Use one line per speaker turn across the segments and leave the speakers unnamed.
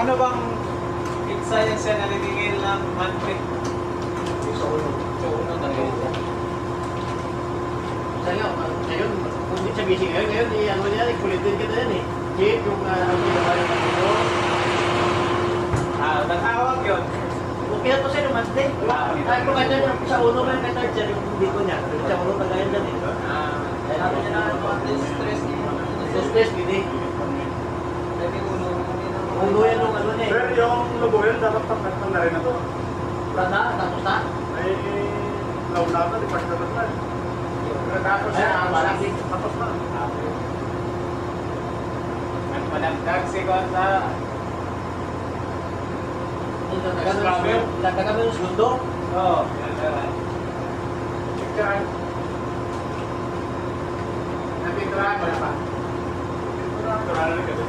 Ano bang science yan na nilingil ng monthly?
Sa uno na yun.
Sa'yo, ngayon, kung hindi sa busy ngayon, ano niya, ikulitin kita yan eh. Jeep, yung ang pinabayan ng ito.
Nag-awag yun.
Okay na to sa'yo, monthly. Kahit kung kanya sa uno ba yung third siya, yung dito niya. Sa uno kagayan dyan eh.
Sabi niya na, monthly stress.
Stress, hindi. Uno yan yung ano niya eh.
Pero yung logo yun, dapat pagkaktan na rin na to.
Wala na, tapos na.
Ay, launa na, di pa siya na.
Tapos
Ay, malaki.
Tapos na.
Nagpanagdag si Gonza.
Nagdagan mo yung segundo.
Oo. Picture. Napinturahan mo na ba?
Turaan na rin kasi.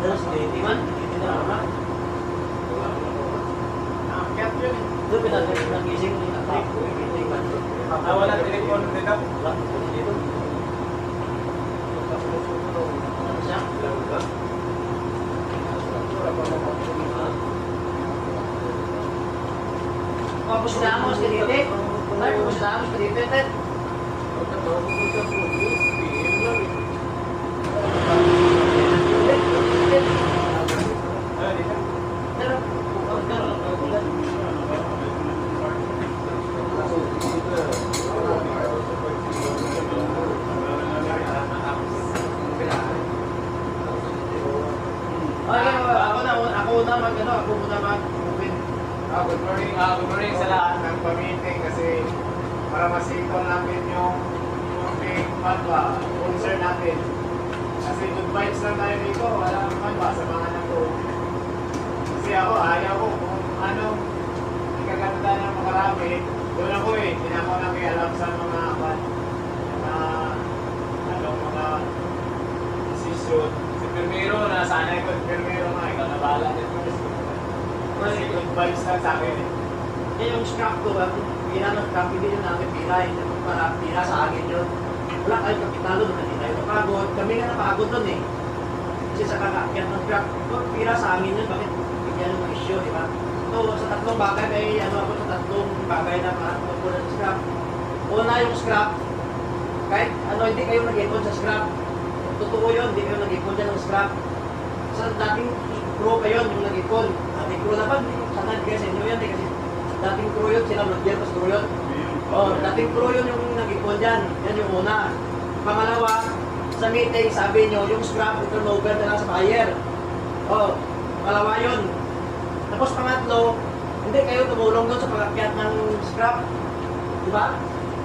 Terus di mana? Di mana?
Nakakyat yun eh.
Doon pinagising ni Atik.
Wala telepon dito.
Dito. Ano siya? Pumusamos ka dito. Ay, pumusamos ka dito. Ako muna mag-open.
Good morning sa lahat ng pamiting kasi para masipon namin yung big manwa, concern natin. Kasi good vibes lang tayo dito, wala nang manwa sa mga nako. Kasi ako, ayaw ko kung anong ikaganda ng mga rami, doon ako eh, hindi ako nakialam sa mga mga decision. Si Permero, nasanay ko, si Permero na, ikaw na bahala dito. Kasi good vibes lang sa akin eh.
Yan yung scrap ko, pira ng scrap, hindi yun namin pira, hindi mo para pira sa akin yun. Wala kayong kapitalo doon, hindi tayo napagod. Kami nga napagod doon eh. Kasi sa kakakyan ng scrap, pira sa amin yun, bakit bigyan ng issue, di ba? So, sa tatlong bagay, may ano ako sa tatlong bagay na makakapag ng scrap. Una yung scrap, kahit ano, hindi kayo nag-ipon sa scrap. Totoo yun, hindi kayo nag-ipon dyan ng scrap. Sa dating crew kayo, yung nag-ipon. Dating crew naman, sana hindi kayo sa inyo yan, kasi dating crew yun, sila mag-year pas crew yun. Dating crew yun yung nag-ipon dyan, yan yung una. Pangalawa, sa meeting, sabi nyo, yung scrap, turnover na lang sa buyer. Pangalawa yun. Tapos pangatlo, hindi kayo tumulong doon sa pag-akyat ng scrap. Diba?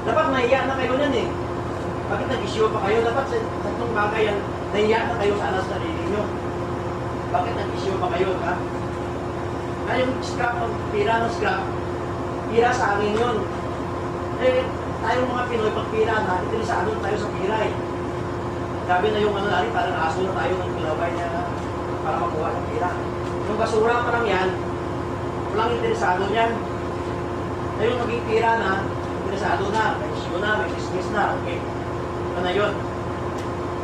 Dapat nahiya na kayo yan eh. Bakit nag-issue pa kayo? Dapat sa tatlong bagay yan, nahiya na kayo sa alas sarili nyo. Bakit nag-issue pa kayo? Ha? Na yung scrap, pira ng scrap, pira sa amin yun. Eh, tayong mga Pinoy, pag pira na, interesado tayo sa pira eh. Sabi na yung ano natin, parang aso na tayo ng pilaway niya para makuha ng pira. Yung basura pa lang yan, walang interesado niyan. Na yung maging pira na, interesado na, may issue na, may business na, okay. Ano na yun?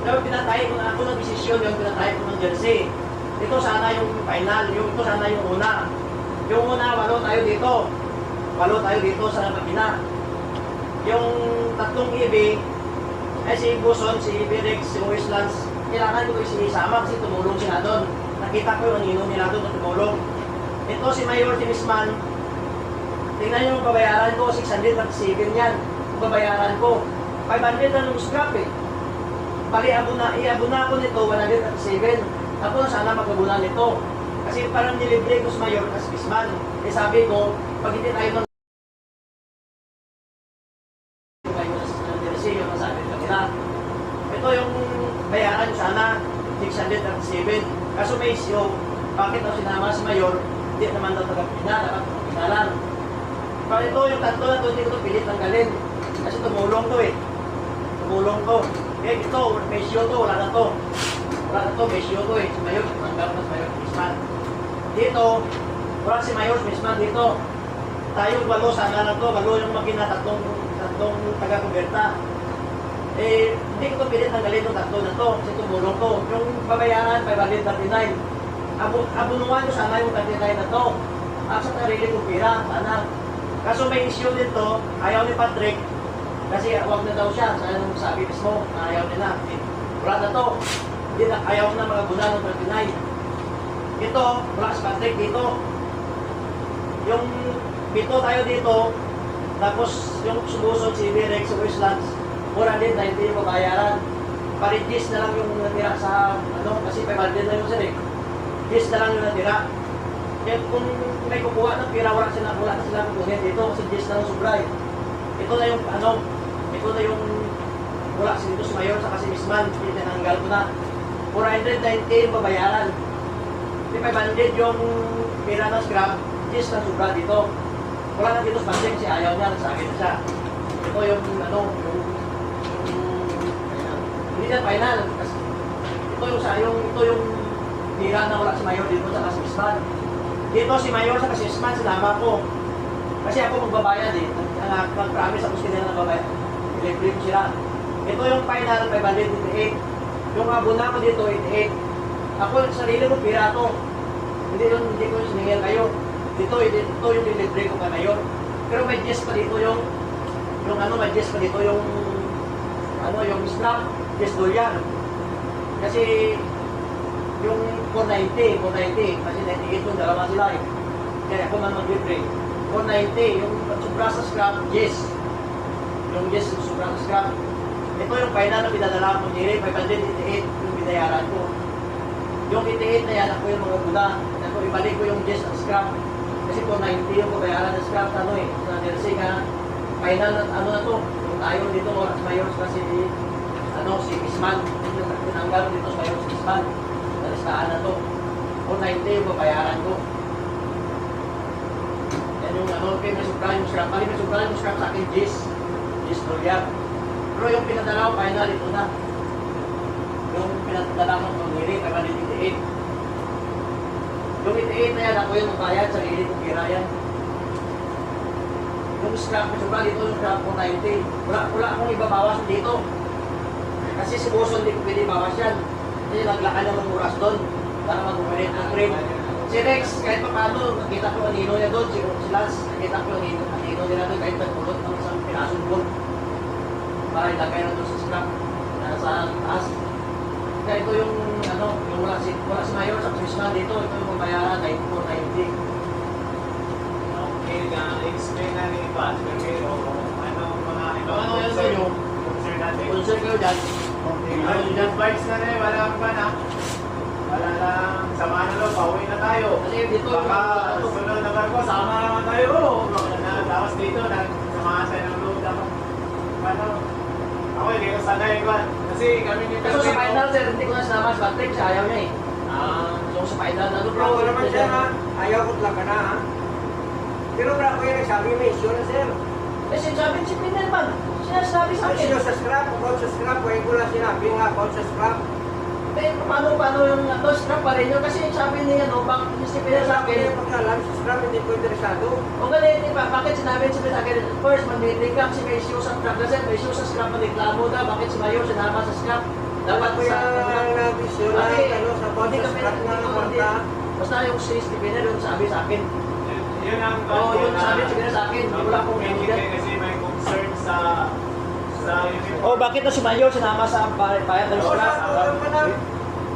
Pero pinatay ko na ako ng desisyon yung pinatay ko ng jersey. Ito sana yung final, ito sana yung una. Yung una, 8 tayo dito. 8 tayo dito sa makina. Yung tatlong EB, ay si Buson, si EB Rex, si OS Lance, kailangan ko isama kasi tumulong sila doon. Nakita ko yung anino nila doon na tumulong. Ito si Mayor Timisman, tingnan nyo yung babayaran ko, 637 yan. Yung babayaran ko, 500 na nung scrap eh. Bali, iabuna ko nito, 107. Ako na sana mag-abunan nito. Kasi parang nilibre ko sa Mayor Timisman. Eh sabi ko, pag hindi tayo ng yung masabi ko nila. Ito yung bayaran nyo sana, 637. Kaso may issue, bakit daw sinama si Mayor, hindi naman daw taga-pina, dapat pinalan. Pero ito, yung tatlo na ito, hindi ko ito pilit tanggalin. Kasi tumulong to eh. Tumulong to. Eh, ito, besyo to, wala na to. Wala na to, besyo to eh. Si Mayor, tanggal na si Mayor Misman. Dito, wala si Mayor Misman dito. Tayo, 8 sana na to, 8 yung makina, tatlong taga-kuberta. Eh, hindi ko ito pilit tanggalin itong tatlo na to kasi tumulong to. Yung babayaran, 539. Abunuan ko sana yung 39 na to. Sa sarili kong pira, sana. Kaso may issue din to, ayaw ni Patrick. Kasi wag na daw siya, sana nung sabi mismo, ayaw nila. Wala na to. Hindi na, ayaw na mga guna ng 39. Ito, wala si Patrick dito. Yung pito tayo dito, tapos yung sumusod si Virex, si Westlands, 490 yung babayaran. Paridis na lang yung natira sa, kasi 500 na yung sir eh. Dis na lang yung natira. Kaya kung may kukuha ng pira, wala na sila kukuhin dito kasi dis na lang sublay. Ito na yung, ito na yung, wala si dito si Mayor sa kasi Misman, tinanggal ko na. 490 yung babayaran. 500 yung pira ng scrap, dis na subra dito. Wala na dito sa banding kasi ayaw niya, nagsabi na siya. Ito yung, hindi na final. Kasi ito yung pira na wala si Mayor dito sa Kasmisman. Dito si Mayor sa Kasmisman, sinama ko. Kasi ako magbabayad eh. Nag-promise ako sila na babayad. Delivery ko sila. Ito yung final, 588. Yung abuna ko dito, 88. Ako, sarili ko, pira to. Hindi ko siningil kayo. Ito yung delivery ko kay Mayor. Pero may gist pa dito yung may gist pa dito yung scrap, gist doon yan. Kasi yung 490, kasi 98 yung dalawa sila eh. Kaya ako man mag-delivery. 490, yung sobra sa scrap, gist. Yung gist, yung sobra sa scrap. Ito yung final na pinadala ko nila, 588 yung binayaran ko. Yung 88 na yan, ako yung mga guna. Ako ibalik ko yung gist ng scrap. Kasi 490 yung bayaran ng scrap sa nursing final na na to. Yung tayo dito, oras Mayor kasi si Isman. Yung tinanggal dito sa Mayor si Isman. Nalistaan na to. 490 yung bayaran ko. Yan yung may subra yung scrap. May subra yung scrap sa akin, gis dolyar. Pero yung pinadala ko final, ito na. Yung pinadala ko ng niri, 588. Yung 88 na yan, ako yung magbayad, sarili kong pira yan. Yung scrap ko sobra dito, yung scrap ko 90. Wala akong ibabawas dito. Kasi si Buson, hindi ko pwede bawas yan. Kasi naglakad ng oras doon para mag-umarit ang cream. Si Rex, kahit pa paano, nakita ko ang nino niya doon, si Lance, nakita ko ang nino nila doon, kahit nagpulot ng isang pinasong gold. Para ilagay na doon sa scrap, sa taas. Kaya ito yung wala si Mayor sa Christmas dito, ito yung bayaran 9490.
Okay, explain na ni Pat, pero mga
Ano yan sa inyo?
concern natin.
Concern kayo dyan.
Yung advice na rin, wala pa na. Wala lang, sama na lang, pauwi na tayo.
Kasi dito,
Baka sunod na barko, sama naman tayo. Tapos dito, samahan tayo ng loob dapat. Ako hindi ko sanay ko. Kasi kami ni
Kaso sa final, sir, hindi ko na sinama si Patrick, siya ayaw niya eh. Yung sa final,
Bro, wala naman siya ha. Ayaw ko lang ka na ha. Pero bro, ko yung nagsabi may issue na sir.
Eh, sinasabi si Pinel man. Sinasabi sa
Ang
akin.
issue sa scrap, about sa scrap, kaya ko lang sinabi nga about sa scrap.
Eh, paano yung scrap pa rin yun? Kasi sabi niya, si Pinel sa
Kaya
akin.
yung pagkalam sa scrap, hindi ko interesado.
O galit, di ba? Bakit sinabi si Pinel sa akin? First, mag-meeting ka kasi may issue sa scrap. Kasi may issue sa scrap, mag-reklamo na. Bakit si Mayor sinama sa scrap? Dapat
Dapat ko yung nabisyo na, sa about sa scrap na kwarta.
Basta yung si Pinel yung sabi sa akin.
yun ang
Oo, yun sabi siguro sa akin. Hindi ko lang kung
Hindi kasi may concern sa uniform.
Oh, bakit na si Mayor sinama sa bayad ng
Oo,
scrap?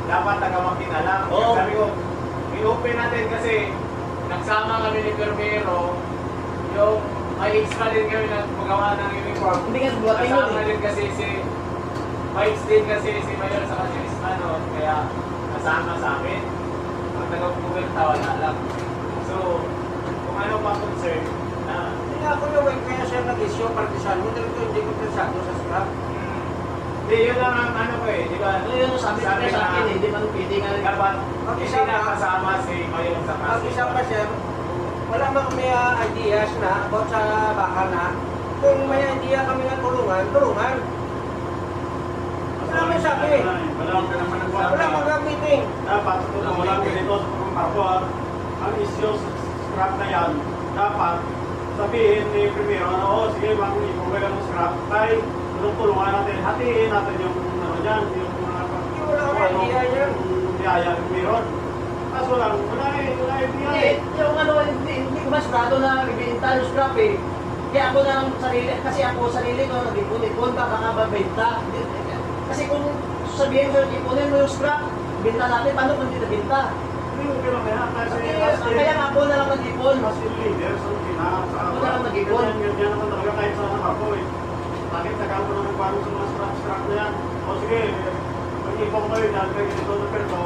Dapat tagamakin alam.
Oo.
Sabi ko, i-open natin kasi nagsama kami ni Permero, yung may extra din kami na magawa ng uniform.
Hindi nga buhatin yun
Kasama
eh.
din kasi si Vibes din kasi si Mayor sa si Ismano, kaya nasama sa amin. Ang taga-pupunta, wala lang. So, kung ano pa concern, na
Hindi ako yung kaya siya nag-issue partisan mo, dito hindi ko pensado sa scrap.
hindi, yun lang ang ano ko eh, di ba?
Ano yun sabi sa akin eh, hindi man pwede nga.
Dapat, hindi
Mag-isa
na
pa.
kasama si Mayor sa
Ang isa pa sir, wala mang may ideas na about sa baka na. Kung may idea kami ng tulungan, tulungan. Wala mang sabi.
Wala ka naman nagsabi.
Wala mang meeting.
Dapat wala ganito sa pagpapar. Ang issue sa scrap na yan, dapat sabihin ni Primero, oo, sige, mag-i-provide ng scrap, tayo, tulungan natin, hatiin natin yung ano dyan, yung mga
Hindi wala kami idea yan.
biyaya ng meron. Kaso lang, wala idea
Hindi,
eh.
yung ano, hindi ko masgrado na ibinta yung scrap eh. Kaya ako na lang sarili, kasi ako sarili ko nag-ipon-ipon, baka nga mabenta. Kasi kung sabihin ko, ipunin mo yung scrap, binta natin, paano kung hindi nabinta?
Hindi okay lang kaya, kasi
Kaya nga ako na lang nag-ipon.
mas leader sa Pinas.
Ako na lang nag-ipon.
Ganyan naman talaga kahit sa anak ako eh. Bakit tagal ko na nagpano sa mga scrap na yan? O sige, mag-ipon kayo dahil kayo ganito na pero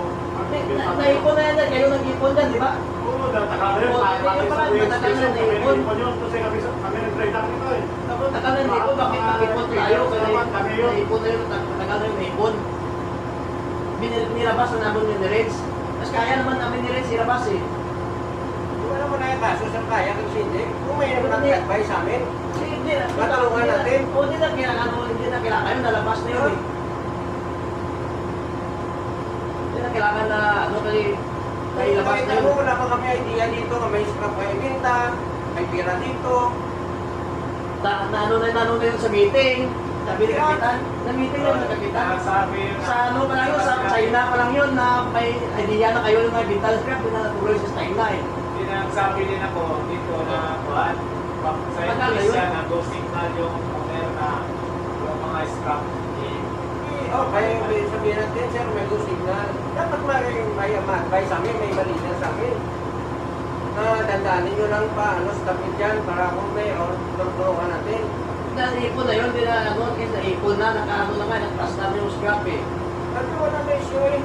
Naipon na yan, kayo nag-ipon dyan, di ba?
oo, dahil tagal na yun.
Oo,
Bakit
yun
sa
pala,
Kuya
matagal na
Station, kami
naipon.
nag-ipon yun. Kasi kami nag-trade up ito eh.
Ako, tagal na naipon, bakit nag-ipon tayo? Kaya naipon na yun, tagal na yung naipon. Nilabas na namin yung Reds. Mas kaya naman namin ni Reds ilabas eh.
Hindi wala mo na yung kaso sa kaya kasi hindi. Kung may naman ang advice sa amin,
Hindi na.
Matulungan natin.
O, hindi na kailangan yun, nalabas na yun eh. Hindi na kailangan na, ano kayo, ilabas
kahit
na
ano,
yun.
wala pa kami idea dito na may scrap kayo binta, may pira dito.
Ano na yun sa meeting. Sabi ni Kapitan, na-meeting yun sa Kapitan.
Sabi yun
Sa ano pa lang yun, sa China pa lang yun na may idea na kayo ng mga bintal scrap, yun na natuloy sa China eh.
Hindi na nagsabi din ako dito na kuhan. Sa
Magkano
English
yun?
yan, nag-signal yung owner na yung mga scrap
Oh, kaya may sabihin natin, sir, may good signal. Dapat may advice sa amin, may malina sa amin. Dandaanin nyo lang pa, ano, stopin dyan para kung mayroon, tulungan natin.
Naipon na yun, hindi na ano, naipon na, nakaano na nga, nagpas namin yung scrap eh.
Kasi wala na issue eh.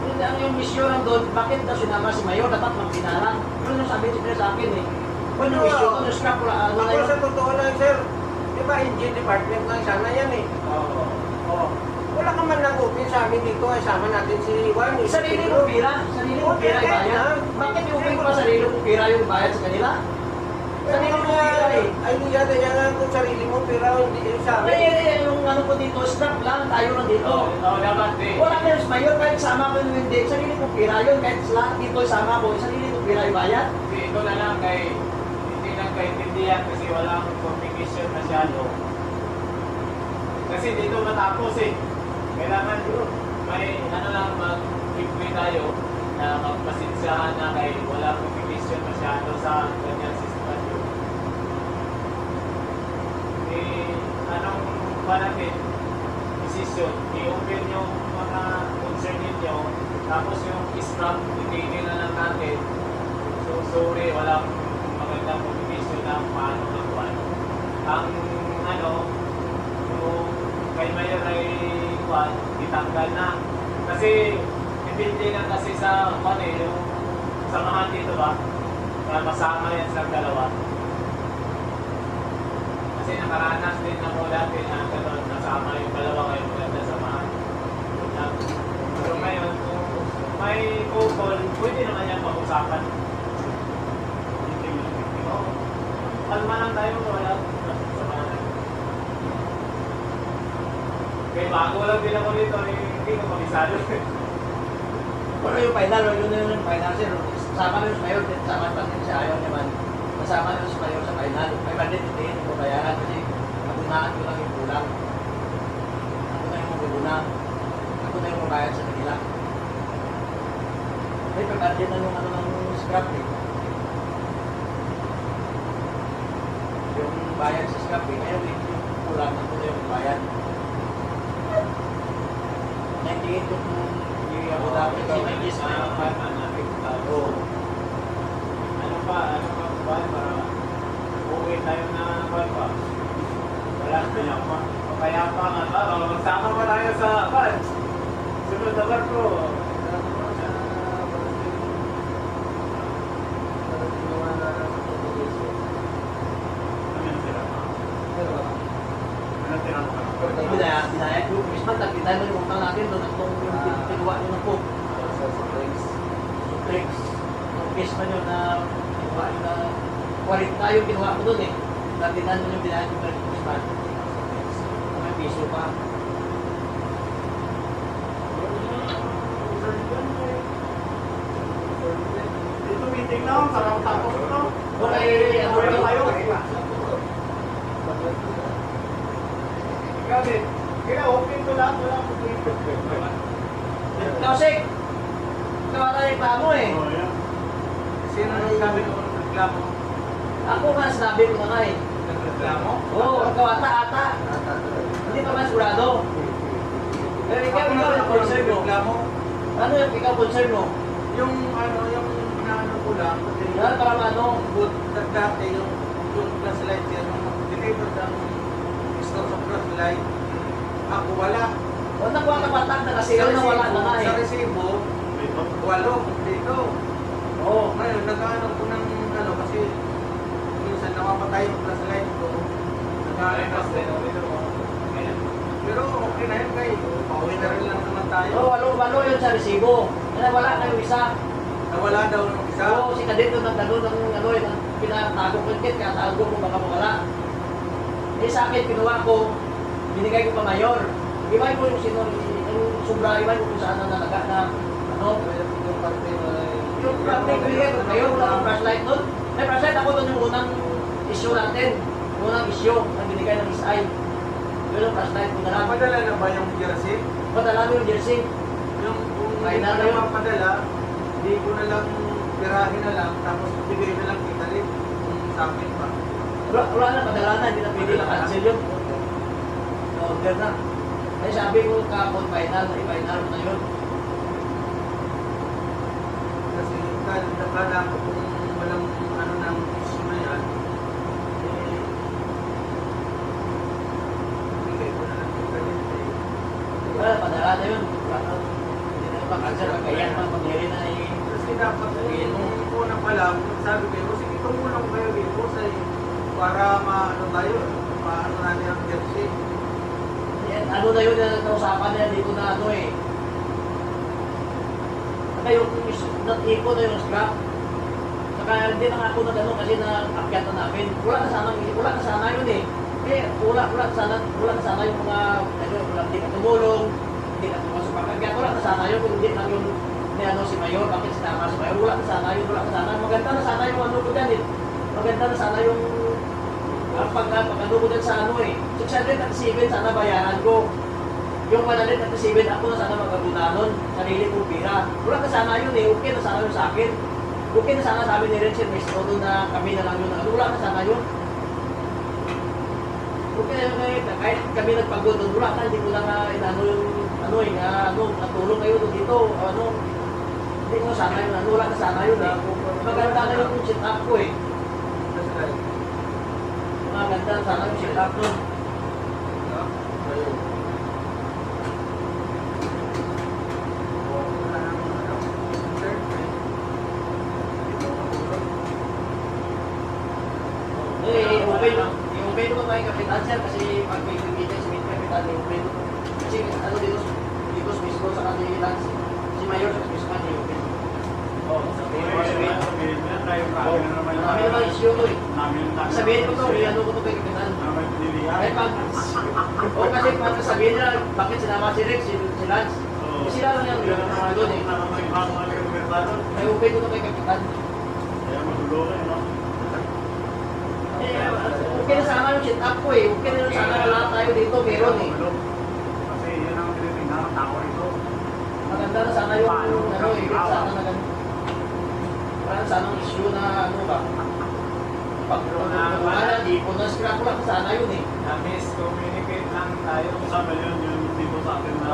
Hindi ang yung mission lang doon, bakit daw sinama si Mayor, dapat magpinalang. Yun yung sabi niya sa akin eh. Kung yung mission ko, yung scrap, ano na
Ako
yun.
sa totoo lang, sir, di ba, engine department lang sana yan eh.
Oo.
Oh. Wala ka man lang open sa amin dito, ay sama natin si Juan. eh.
Sarili mo pira, ibayad. Bakit yung open pa sarili mo pira yung bayad sa kanila? Sarili mo pira eh.
Ay, niya na yan kung sarili mo, pero hindi yung sa amin.
Ay, yung ano ko dito, scrap lang, tayo lang dito.
Oo, dapat eh.
Wala na yung Mayor, kahit sama ko yung hindi, sarili ko pira yun, kahit lahat dito sama ko, sarili ko pira yung bayad.
Ito na lang kay hindi lang kaintindihan kasi walang communication masyado. Kasi dito matapos eh. Kailangan may ano lang mag-give tayo na magpasensyahan na kay walang communication masyado sa ganyan sitwasyon. Eh, anong pa natin? Decision. I-open yung mga concern ninyo tapos yung scrap, itigil na lang natin. So, sorry, walang magandang communication na paano nagwan. Ang ano, yung kay Mayor ay kwan, itanggal na. Kasi, depende na kasi sa kwan eh, yung samahan dito ba? Para masama yan sa dalawa. Kasi nakaranas din ako dati na gano'n, nasama yung dalawa kayo maganda samahan. So ngayon, kung may couple, pwede naman yan pag-usapan. Oo. Kalma lang tayo, wala. Samahan. Kaya bago lang din ako dito, hindi ko mabisado.
Pero yung final, yun na yung final, sir. Sama na yung Mayor, sama pa din siya, ayaw naman. Kasama na yung Mayor sa final. May bandit, hindi ko bayaran kasi nagunaan ko lang yung kulang. Ako na yung magugunan. Ako na yung mabayad sa kanila. May pagkandit na yung ano ng scrap eh. bayad sa scrap eh. Ngayon, kulang na po na yung bayad. 98 yung ako dapat kasi may list na yung
Oo. Ano pa ba para uwi tayo na buwan pa? Wala pa. Kaya pa nga, magsama pa tayo sa bus. Sunod na barko.
Binayad yung Christmas, nagkita mo yung utang natin doon, itong yung pinuwa nyo na po. Tricks. Yung Christmas nyo na pinuwa nyo na 40 yung pinuwa ko doon eh. Nagkitaan mo yung binayad yung Christmas. May piso pa.
Dito meeting na, sarang tapos ito.
Okay, ano
Wala tayo.
Grabe. Kaya open ko lang, wala problema.
Kausik! Kawala yung reklamo eh.
Oh, yeah.
Sino nang sabi ko ng reklamo?
Ako nga sinabi ko na nga eh.
Nagreklamo?
Oo, kawata ata. Hindi pa man sigurado. Pero ikaw yung concern mo.
Reklamo?
Ano yung ikaw concern mo?
Yung inaano ko lang, kasi
Yan, para ano?
dati yung flashlight yan, nung delivered ang store sa flashlight, ako wala.
O nakuha ka batak na kasi yun na wala na nga
Sa
eh.
resibo,
Dito.
8 dito.
Oo.
Ngayon, nag-ano ko ng kasi minsan namapatay yung flashlight ko. Nag-ano ako. Pero okay na yun kayo. Pauwi na rin lang naman tayo.
Oo, walo yun sa resibo. Kaya wala na yung isa.
Nawala daw ng isa.
Oo, si Kadito nagdalo ng ano yun, pinatago ko yung kit, kaya tago ko baka mawala. Eh sa akin, kinuha ko, binigay ko pa mayor. Iwan ko yung yung sobra, iwan ko kung saan na nalaga na, ano, yung parte ko binigay ko mayor, wala akong flashlight doon. May flashlight ako doon yung unang issue natin. Unang issue na binigay ng SI. Yun yung flashlight ko na lang.
Napadala na ba yung jersey?
Padala mo yung jersey.
Yung kung
Ay,
hindi ko
na
na
yun.
mapadala, hindi ko na lang pirahin na lang, tapos bigay na lang kita rin kung sa akin pa.
Wala na, padala na, hindi na pwede na cancel yun. Order na. Ay sabi ko kapon final, i-final na yun.
Kasi nakala ko kung walang ano ng issue na yan, eh, bigay ko na lang kita rin.
Wala, padala na yun. Wala na. Hindi na yung cancel, kaya pa pag-hiri na
Kasi dapat nung una pa lang, sabi ko, sige tumulong kayo dito sa para maano tayo, maano natin ang jersey.
yan, ano na yun na nausapan nila dito na ano eh. Saka yung nat-ipo na yung scrap. Saka hindi na nga ako nag-ano kasi na-akyat na namin. Wala na sana yun eh. Wala na sana yung mga, ano, hindi ka tumulong, hindi ka tumasok pagkagyat. Wala na sana yun kung hindi lang yung ni ano si Mayor, bakit sinama si Mayor, wala na sana yun. Maganda na sana yung ano ko dyan eh. Maganda na sana yung pag-ano ko dyan sa ano eh. 637 sana bayaran ko. Yung 137 ako na sana mag-abuna nun, sarili kong pira. Wala na sana yun eh, okay na sana yun sa akin. Okay na sana sabi ni Richard Mestro doon na kami na lang yun. Wala na sana yun. Okay na yun eh, kahit kami nagpagod doon, wala na, hindi ko lang inano yung natulong kayo doon dito, hindi ko sana yun, wala na sana yun eh. Maganda na yung sit up ko eh. Maganda sana yung sit up nun. I-open ko kay Kapitan Sir kasi pag may kumita si Kapitan, i-open ko. Kasi ano dito mismo sa kanila, si Mayor sa mismo i-open.
Sabihin mo yan, tayo kami na naman yung
Marami naman issue to eh.
namin
Sabihin ko to, i-ano ko to kay Kapitan.
namin pinilihan.
Ay pag, kasi pag sabihin nila, bakit sinama si Rex, si Lance? Kasi sila lang yung mga doon eh. Ay open ko to kay Kapitan.
Kaya magulo ka, no?
Okay na sana yung sit up ko eh. Okay na sana lahat tayo dito, meron eh.
Kasi yun ang tinitingnan ng tao rito.
Maganda na sana yung ano eh, sana na ganun. Wala na sana ang issue na ano ba. pag ipon ng scrap lang, sana yun eh.
Na-miscommunicate lang tayo.
Sabi yun, yung dito sa atin na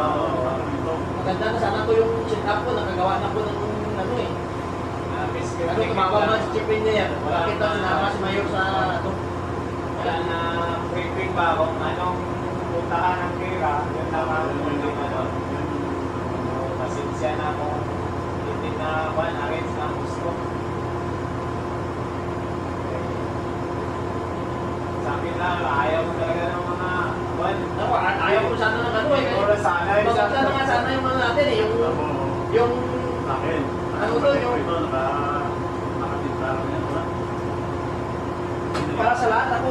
dito.
Maganda na sana ko yung sit-up ko, nakagawa na ko ng ano eh. Ano,
Na-miscommunicate
tumawag
lang.
na si Chief Engineer. Bakit daw sinama si Mayor sa ano?
Wala na briefing ba kung anong puntahan ng pera, yun lang ang muling ano. Pasensya na kung hindi na arrange na gusto. Sa akin lang, ayaw mo talaga ng mga
Ako, ayaw ko sana ng ano eh.
Or sana
Maganda na nga sana yung mga natin eh. Yung
Akin.
Ano to, yung-
Ito, nakatinta niya.
para sa lahat ako,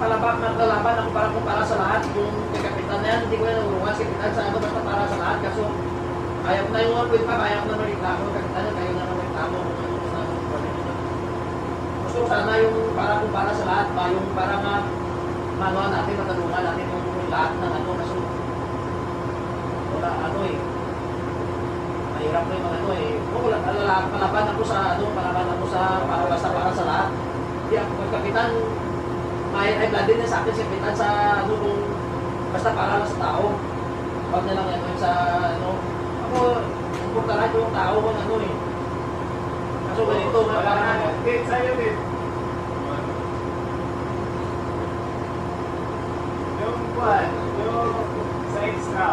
nagkalaban ako para sa lahat. Yung kapitan na yan, hindi ko yan nangurungan si kapitan sa ano, basta para sa lahat. Kaso, ayaw ko na yung mga pwede pa, ayaw ko na magreklamo. Kapitan yan, kayo na magreklamo. Gusto ko sana yung para sa lahat ba, yung para manuhan natin, matanungan natin yung lahat ng ano. Kaso, wala ano eh. Mahirap na yung mga ano eh. Oo, palaban ako sa ano, palaban ako sa para sa lahat. Hindi ako kapitan, may blood din na sa akin si kapitan sa ano kung basta para lang sa tao. Huwag na lang ano sa ano. Ako, importante yung tao kung ano eh. Kaso ganito,
wala
parang
na. Din, sa'yo din. Yung kwan, yung sa extra.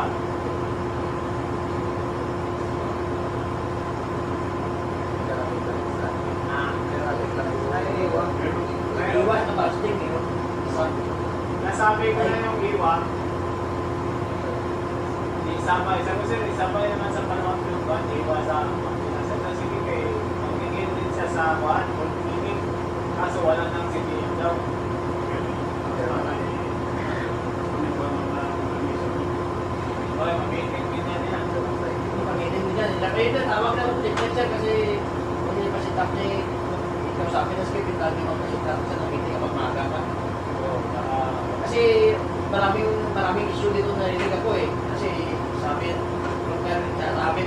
iwan na basting eh.
Nasabi ko na yung iwa. Isama naman sa panahon yung kwan, iwa sa Pilipinas. Ito sige kay, magiging din siya sa kwan, meaning, kaso wala nang CDM daw. Okay, mag-meeting din yan yan.
Pag-itin mo dyan. Kaya ito, tawag na ng signature kasi hindi pa si Tap niya ikaw sa akin na script, hindi mo pa si Tap sa nag-meeting kapag maaga pa. Kasi maraming issue dito na narinig ako eh. Kasi sabi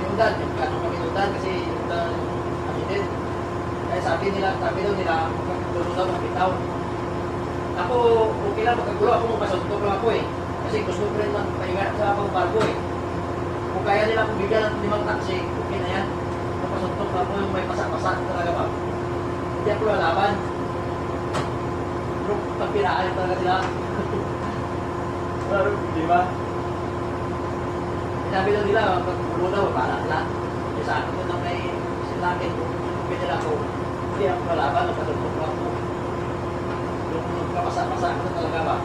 nung dad, yung ano kami nung dad kasi yung dad ang din. Kaya sabi daw nila, magkagulo daw ng bitaw. Ako, okay lang, magkagulo ako, magpasuntok lang ako eh. Kasi gusto ko rin magpahinga sa pagbarko eh. Kung kaya nila akong bigyan ng 5 taxi, okay na yan. Magpasuntok lang ako yung may pasak-pasak talaga ba. Hindi ako lalaban. Pero pagpiraan talaga sila. Di ba? Sinabi daw nila, magpulo daw, para lahat. Kaya sa akin na may silangin, pwede ako. Hindi ako lalaban, magpasuntok lang ako. Yung magpapasak-pasak na talaga ba.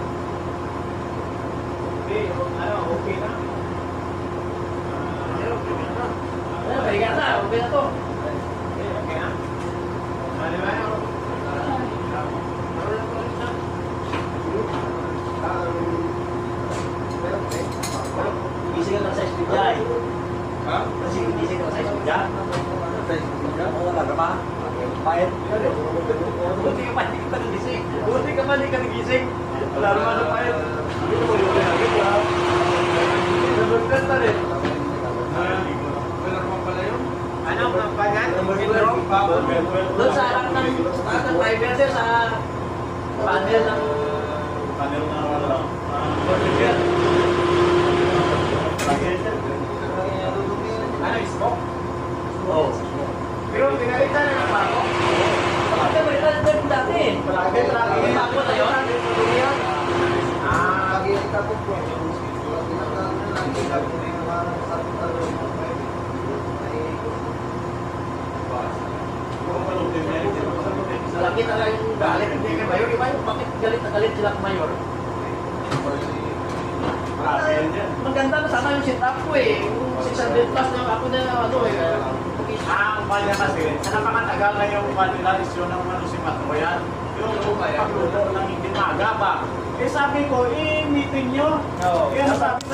Okay, okay na.
Pahinga na, okay na to.
Okay na. Ano ba yun?
Gising ka lang sa espidya eh.
Ha?
Kasi gising ka lang sa espidya.
Oo, nagama. Pahit.
Buti ka pa, hindi ka nagising. Buti ka pa, hindi ka nagising. Wala naman na pahit. Nabagkas na rin.
Anong kampanya?
Doon sa harap ng driver sir, sa panel ng
Panel na ano.
conductor.
Ano, smoke?
Oo.
Pero pinalitan na ng bago.
Bakit ka balita na doon dati?
Palagi.
May bago na yun?
Ah,
Malaki talaga yung galit. Hindi kay Mayor. Iba yung bakit galit na galit sila kay Mayor.
Marami yan dyan.
Maganda na sana yung sit-up ko eh. Yung 600 plus na ako na ano eh.
ang kanya kasi, sa napakatagal na yung kanila isyo ng ano si Matoyan. Yung pagluto ng hindi maga ba? Eh sabi ko, meeting nyo.
Oo.
Kaya sabi ko,